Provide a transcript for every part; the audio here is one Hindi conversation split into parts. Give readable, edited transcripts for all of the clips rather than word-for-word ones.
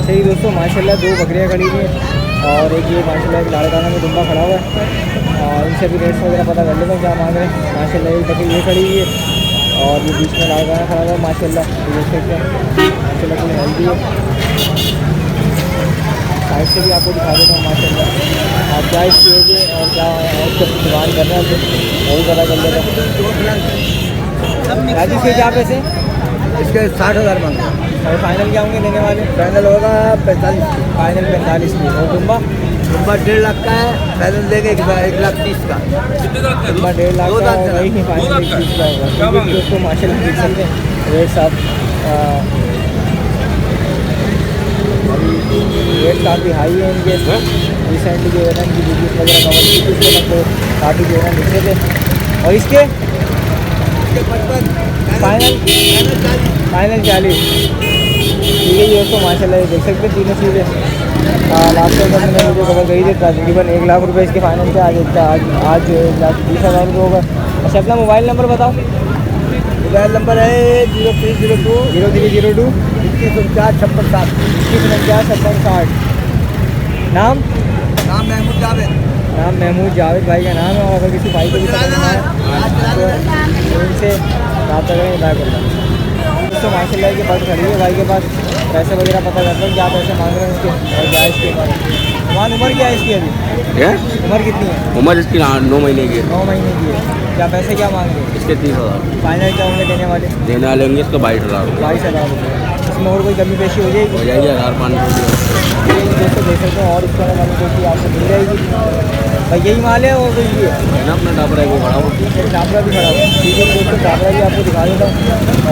सही दोस्तों माशाल्लाह 2 बकरियाँ खड़ी हुई हैं और एक ये माशाल्लाह एक लाल काना में दुम्बा खड़ा हुआ है। और इनसे भी रेट्स वगैरह पता कर लेते हैं क्या मांग रहे हैं। माशाल्लाह एक बकरी ये खड़ी हुई है और ये बीच में लाल काना खड़ा हुआ है माशाल्लाह। ये देख सकते हैं माशाल्लाह पूरी हेल्दी है। साइड से भी आपको दिखा देता हूँ माशाल्लाह। आप क्या इसकी एज है और क्या इसका डिमांड कर रहे हैं वो भी पता कर लेते हैं। राजू के क्या पैसे इसके 60,000 मांग रहे हैं। और फाइनल क्या होंगे देने वाले? फाइनल होगा 45। फाइनल 45 की। और दुम्बा 1.5 लाख का है, फाइनल देंगे 1,30,000 का। दुम्बा 1.5 लाख का और वही नहीं फाइनल 1,30,000 का होगा। क्योंकि उसको माशाल्लाह देख सकते हैं रेट साहब रेट काफ़ी हाई है इनके। रिसेंटली जो है ना इनकी वीडियोस वगैरह कवर की थी उसमें हमको काफ़ी जो है ना लिखे थे। और इसके फाइनल 40। ठीक है ये उसको माशाल्लाह ये देख सकते हैं तीनों चीज़ें। लास्ट टाइम मैंने मुझे खबर गई थी तकरीबन 1 लाख रुपये इसके फाइनल थे। आज 1,20,000 रुपये होगा। अच्छा अपना मोबाइल नंबर बताओ। मोबाइल नंबर है 0302 0302 2149 56 2149 56 नाम महमूद जावेद। नाम महमूद जावेद भाई का नाम है। और अगर किसी भाई को भी पता है तो उनसे रब्ता करें बाय करना। तो माशाल्लाह के पास खड़ी है भाई के पास पैसे वगैरह पता करता हूँ क्या पैसे मांग रहे हैं उसके और क्या इसकी उम्र। उम्र क्या है इसकी अभी? उम्र कितनी है? उम्र इसकी 9 महीने की है। 9 महीने की है। क्या पैसे क्या मांग रहे हैं? इसके 30,000 फाइनल क्या होंगे देने वाले? देने वाले होंगे इसको 22,000 22,000 रुपये। इसमें और कोई कमी पेशी हो जाएगी? हो जाएगी 1,500। दोस्तों देख सकते हैं और इसका कमी पेशी आपको मिल जाएगी। भाई यही माल है और कोई भी है ना अपना डाबरा है वो खड़ा हो। डाबरा भी खड़ा हुआ। ठीक है दोस्तों डाबरा भी आपको दिखा देता हूँ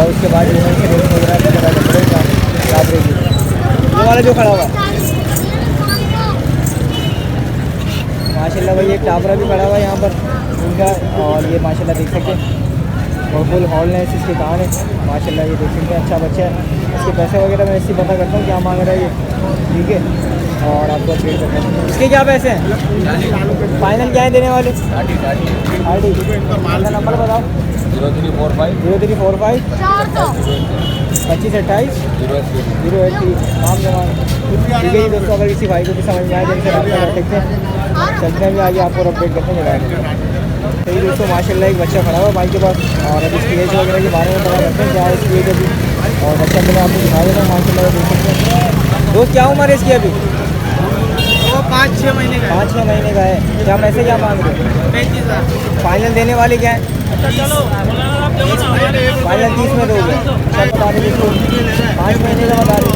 और उसके बाद जो है इसके रेट वगैरह पता कर लेगा डाबरे की। ये वाला जो खड़ा हुआ माशाल्लाह भाई एक डाबरा भी खड़ा हुआ है यहाँ पर इनका। और ये माशाल्लाह देख सकते हैं और फुल हॉलनेस इसके कान है माशाल्लाह। ये देख सकते हैं अच्छा बच्चा है। इसके पैसे वगैरह मैं इससे पता करता हूँ क्या मांग रहा है ये। ठीक है और आपको अपडेट करते हैं। इसके क्या पैसे हैं? फाइनल क्या है देने वाले? 30। नंबर बताओ। 0345 0345 2528 083 नाम जमान। ठीक है जी दोस्तों अगर किसी भाई को भी समझ में आए तो इनसे रब्ता कर सकते हैं। चलते हैं भी आगे आपको अपडेट करते हैं। सही दोस्तों माशाल्लाह एक बच्चा खड़ा हुआ भाई के पास और अब इसकी एज वगैरह के बारे में पता करते हैं क्या है इसकी एज अभी। और बच्चा मैंने आपको दिखा देता हूँ माशाल्लाह देख सकते हैं। दोस्त क्या उम्र है इसकी अभी? 5-6 महीने का। 5-6 महीने का है। क्या पैसे क्या मांग रहे हैं? 35,000। फाइनल देने वाले क्या है? फाइनल 30 में दोगे? अच्छा बता रहे इसको 5 महीने का बता रहे।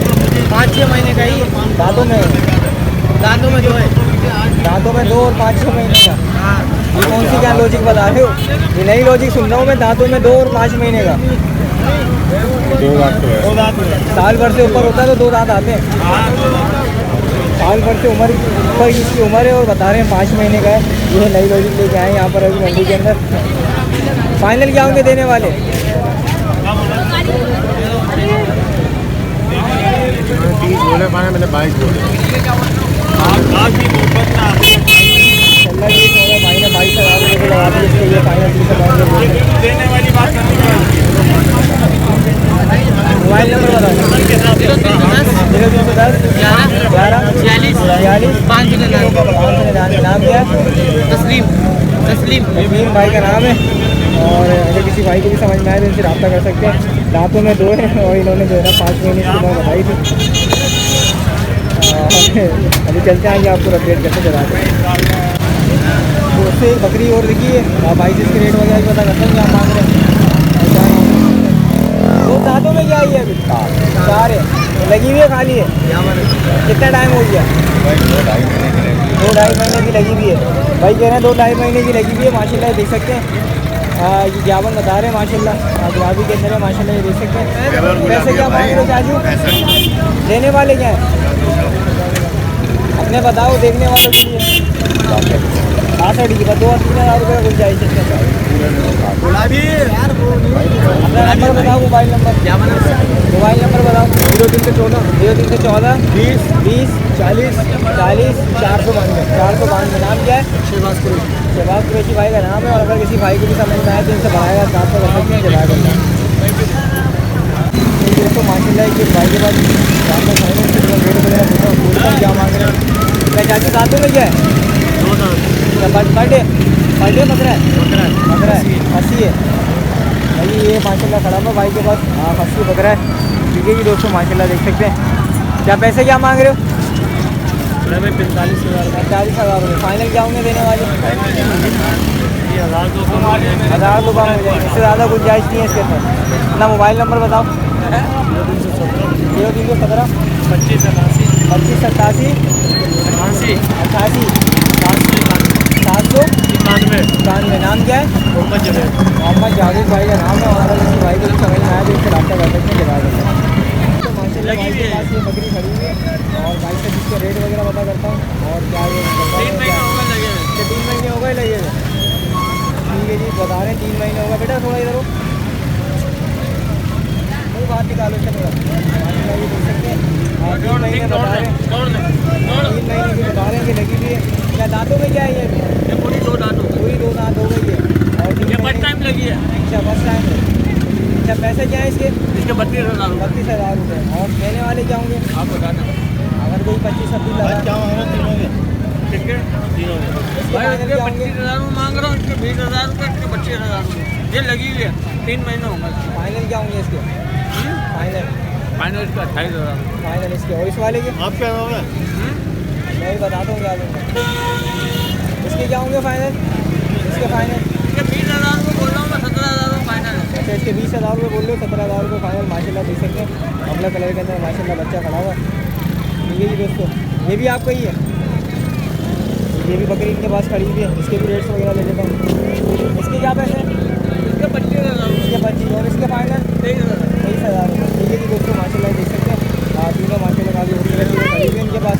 5-6 महीने का ही दांतों में दांतों में 2 है। दांतों में 2 और 5-6 महीने का। हाँ ये कौन सी क्या लॉजिक बता रहे हो? ये नई लॉजिक सुन रहा हूँ मैं। दांतों में 2 और 5 महीने का। 2 दांत है। साल भर से ऊपर होता है तो 2 दांत आते हैं। साल भर से ऊपर इसकी उम्र है और बता रहे हैं 5 महीने का है। ये नई लॉजिक लेके आए यहाँ पर अभी मंडी के अंदर। फाइनल क्या होंगे देने वाले? 30 बोले पाए मैंने 22 बोले। चल रहा है भाई ने 22,000 रुपये को लगा दी इसके लिए फाइनल 30,000 रुपये देने वाली बात करनी है। मोबाइल नंबर बताओ। 0310 11 46 599। नाम क्या है? तस्लीम भाई का नाम है। और अगर किसी भाई को भी समझ में आए तो इनसे रब्ता कर सकते हैं। दांतों में 2 है और इन्होंने जो है ना 5 महीने की उम्र बताई थी। अभी चलते हैं आगे आपको अपडेट करते चलाते हैं। तो उससे एक बकरी और लिखी है भाई जिसके रेट वगैरह भी पता करते हैं क्या मांग रहे हैं। दो दांतों में क्या है अभी? 4 है। लगी हुई है खाली है? कितना टाइम हो गया? 2-2.5 महीने की लगी हुई है। भाई कह रहे हैं 2-2.5 महीने की लगी हुई है माशाल्लाह देख सकते हैं। ये 51 बता रहे हैं माशाल्लाह। गुलाबी के अंदर है माशाल्लाह ये देख सकते हैं। पैसे क्या मांग रहे हो चाचू? देने वाले क्या है? अपने बताओ देखने वालों के लिए। 62 की बस 2-3 हज़ार रुपये गुंजाइश है। अपना नंबर बताओ। मोबाइल नंबर बताओ। 0314 20 40 492। नाम क्या है? शहबाज कुरैशी भाई का नाम है। और अगर किसी भाई को भी समझ में आए तो इनसे बढ़ाएगा साथ में कर सकते हैं चला करना। दोस्तों माशाल्लाह के भाई के पास क्या है? पर डे बकरा है 80 है भाई। ये माशाल्लाह खड़ा हुआ भाई के पास 80 बकरा है। ठीक है जी दोस्तों, माशाल्लाह देख सकते हैं। क्या पैसे क्या मांग रहे हो? 45,000 रुपये। फाइनल क्या होंगे देने वाले? 1,000 रुपये हो जाएंगे, इससे ज़्यादा गुंजाइश नहीं है इसके अंदर। अपना मोबाइल नंबर बताओ। 0317 25 87 88 791। नाम क्या है? मोहम्मद जावेद भाई का नाम है। और किसी भाई को भी समझ में आया तो इससे रब्ता कर सकते हैं, जगह सकते हैं। तो माशाल्लाह भाई के पास ये बकरी खड़ी हुई है और भाई से जिसके रेट वगैरह पता करता हूँ। और क्या ये 3 महीने हो गए लगे हुए? ठीक है जी, बता रहे हैं 3 महीने होगा। बेटा थोड़ा इधर हो, कोई बात निकालो इससे थोड़ा। माशाल्लाह ये देख सकते हैं 3 महीने बता रहे हैं, 3 महीने की बता रहे हैं कि लगी हुई है। क्या दांतों में क्या है ये? पूरी 2 दांत हो गई है। और ये फर्स्ट टाइम लगी है। अच्छा फर्स्ट टाइम है। अच्छा पैसे क्या है इसके? 32,000 रुपये। और देने वाले क्या होंगे आप बताना? अगर कोई 25-26 लगा क्या ठीक है, मांग रहा हूँ इसके 20,000 रुपये, इसके 25,000 रुपये। ये लगी हुई है 3 महीने होंगे। फाइनल क्या होंगे इसके? फाइनल इसका 28,000। फाइनल इसके। और इस वाले के आप क्या होगा? मैं भी बताता हूँ क्या दूँगा। इसके क्या होंगे फाइनल? इसके फाइनल इसके 20,000 रुपये बोल रहा हूँ मैं, 17,000 रुपये फाइनल है। अच्छा इसके 20,000 रुपये बोल रहे हो, 17,000 रुपये फाइनल। माशाल्लाह देख सकते हैं अमला कलर के अंदर माशाल्लाह बच्चा खड़ा हुआ है। ठीक है जी दोस्तों, ये भी आपका ही है। ये भी बकरी इनके पास खड़ी हुई है। इसके भी रेट्स वगैरह ले लेता हूँ। इसके क्या पैसे हैं? इसके 25,000। इसके 25 और इसके फाइनल 23,000 रुपये। ठीक है जी दोस्तों, माशाल्लाह देख सकते हैं तीनों माशाल्लाह काफ़ी खूबसूरत चीज़ें खड़ी हुई है इनके पास।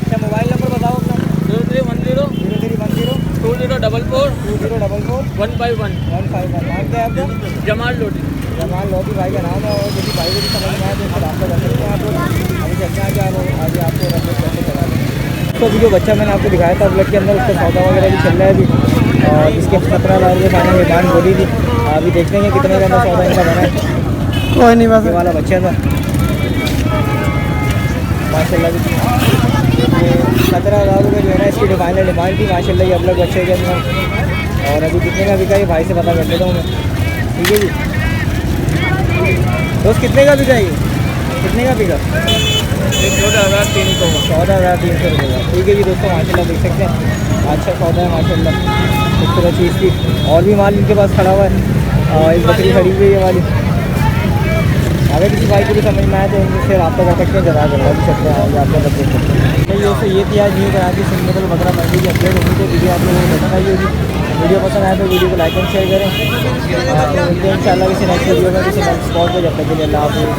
अच्छा मोबाइल नंबर बताओ अपना। 0310 2044 2044 151। 151। नाम क्या है आपका? जमाल लोधी। जमाल लोधी भाई का नाम है। और किसी भाई को भी समझ में आए तो इससे रब्ता कर सकते हैं आप लोग। अभी चलते हैं क्या आगे आपको रब्ता कैसे चला दें। तो अभी जो बच्चा मैंने आपको दिखाया था ब्लड के अंदर, उसका सौदा वगैरह भी चल रहा है अभी। और इसके 17,000 रुपये फाइनल डिमांड बोली थी। अभी देखते हैं कितने का अंदर सौदा इनका बना है। कोई नहीं, बस वाला बच्चा था माशाल्लाह। ये 17,000 रुपये जो है ना इसकी फाइनल डिमांड थी माशाल्लाह ये अब बच्चे के अंदर। और अभी कितने का बिका ये भाई से पता कर लेता हूँ मैं। ठीक है जी दोस्त, कितने का बिका ये? कितने का बिका? 14,300 का। 14,300 रुपये का। ठीक है जी दोस्तों, माशाल्लाह देख सकते हैं अच्छा सौदा है माशाल्लाह। खूबसूरत चीज़ की और भी माल इनके पास खड़ा हुआ है। एक बकरी खड़ी हुई है ये वाली। अगर किसी भाई को भी समझ में आए तो इनसे रब्ता कर सकते हैं, जगह करवा भी सकते हैं। आप लोग देख सकते हैं। तो ये थी आज न्यू करा की सिंगल बकरा मंडी की अपडेट होगी। तो वीडियो आप लोगों को पसंद आई होगी। वीडियो पसंद आए तो वीडियो को लाइक एंड शेयर करें। तो मिलते हैं इंशाल्लाह किसी नेक्स्ट वीडियो में किसी नेक्स्ट स्पॉट पर। जब तक के लिए अल्लाह हाफ़िज़।